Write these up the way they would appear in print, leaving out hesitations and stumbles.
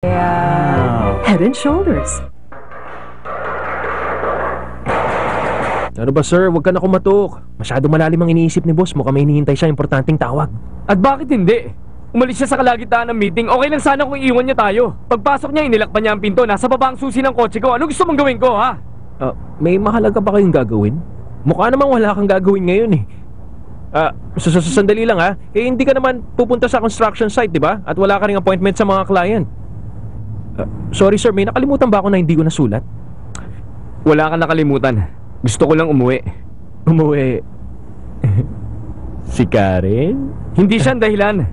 Head and Shoulders. Ano ba sir, huwag ka na kumatok. Masyado malalim ang iniisip ni boss. Mukhang may hinihintay siya importanteng tawag. At bakit hindi? Umalis siya sa kalagitnaan ng meeting. Okay lang sana kung iwan niya tayo. Pagpasok niya, inilakpan niya ang pinto. Nasa baba ang susi ng kotse ko. Ano gusto mong gawin ko, ha? May mahalaga ba kayong gagawin? Mukha namang wala kang gagawin ngayon eh. Sandali lang ha. Eh hindi ka naman pupunta sa construction site, di ba? At wala ka ring appointment sa mga client. Sorry sir, may nakalimutan ba ako na hindi ko nasulat? Wala kang nakalimutan. Gusto ko lang umuwi. Umuwi? Si Karen? Hindi siya ang dahilan.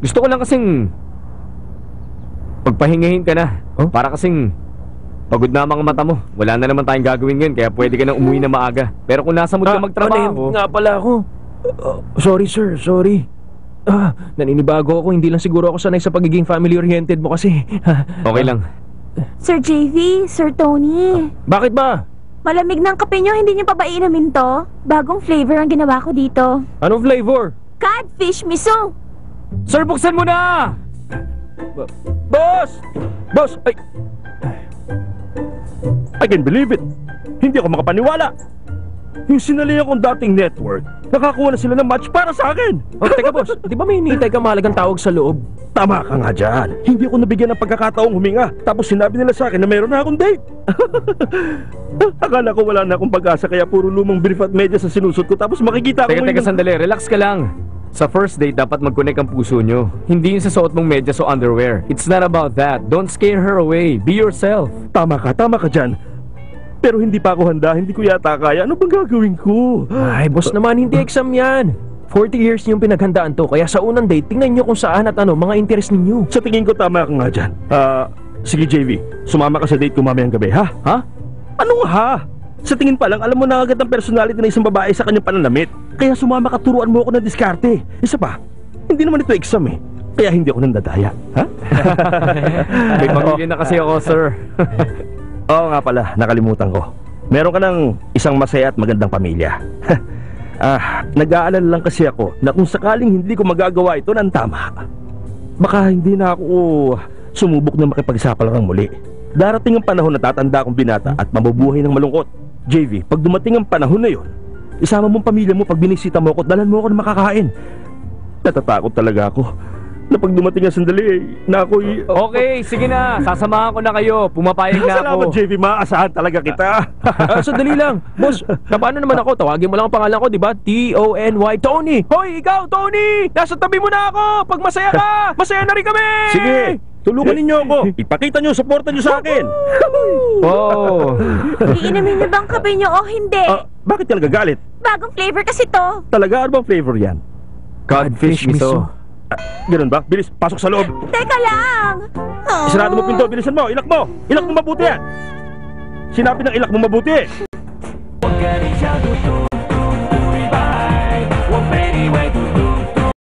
Gusto ko lang kasing pagpahingahin ka na. Huh? Para kasing pagod na mga mata mo. Wala na naman tayong gagawin ngayon. Kaya pwede ka nang umuwi na maaga. Pero kung nasa mood ka magtrabaho nga pala ako. Sorry sir, sorry. Naninibago ako. Hindi lang siguro ako sanay sa pagiging family-oriented mo kasi. Okay lang. Sir JV, Sir Tony. Bakit ba? Malamig ng kape nyo, hindi nyo pa ba inumin to? Bagong flavor ang ginawa ko dito. Anong flavor? Codfish miso. Sir, buksan mo na! Boss! Boss! I can't believe it. Hindi ako makapaniwala. Yung sinalihan kong dating network, nakakuha na sila ng match para sa akin. Teka boss, di ba may hinihintay ka mahalagang tawag sa loob? Tama ka nga dyan. Hindi ako nabigyan ng pagkakataong huminga. Tapos sinabi nila sa akin na mayroon na akong date. Akala ko wala na akong pag-asa kaya puro lumang brief at medyas sa sinusot ko. Tapos makikita ko Teka, sandali. Relax ka lang. Sa first date, dapat mag-connect ang puso nyo. Hindi yung sa suot mong medyas o underwear. It's not about that. Don't scare her away. Be yourself. Tama ka dyan. Pero hindi pa ako handa, hindi ko yata kaya. Ano bang gagawin ko? Ay, boss naman, hindi exam yan. 40 years niyong pinaghandaan to, kaya sa unang date, tingnan niyo kung saan at ano, mga interest ninyo. Sa tingin ko tama ka nga dyan. Sige JV, sumama ka sa date ko mamayang gabi, ha? Ha? Anong ha? Sa tingin pa lang, alam mo na agad ang personality ng isang babae sa kanyang pananamit. Kaya sumama ka, turuan mo ako ng diskarte. Isa pa, hindi naman ito exam eh. Kaya hindi ako nandadaya, ha? May pamilya na kasi ako, sir. Oo nga pala, nakalimutan ko. Meron ka ng isang masaya at magandang pamilya. Nag-aalala lang kasi ako na kung sakaling hindi ko magagawa ito ng tama, baka hindi na ako sumubok na makipagsapalaran muli. Darating ang panahon na tatanda akong binata at mabubuhay ng malungkot. JV, pag dumating ang panahon na yon, isama mong pamilya mo pag binisita mo ako at dalhan mo ako na makakain. Natatakot talaga ako na pag dumating ang sandali na ako'y... Okay, sige na. Sasamahan ko na kayo. Pumapayag na Salamat ako. JV, maaasahan talaga kita. Sandali lang. Boss, paano naman ako? Tawagin mo lang ang pangalan ko, di ba? T-O-N-Y, Tony! Hoy, ikaw, Tony! Nasa tabi mo na ako! Pag masaya ka, masaya na rin kami! Sige, tulungan ninyo ako. Ipakita nyo, supportan nyo sa akin. Oh. Iinumin nyo bang kape nyo o hindi? Bakit ka nagagalit? Bagong flavor kasi to. Talaga, ano bang flavor yan? Codfish miso. Ganun ba? Bilis, pasok sa loob. Teka lang. Isarado mo pinto, bilisan mo, ilak mo. Ilak mo mabuti yan. Sinabi ng ilak mo mabuti.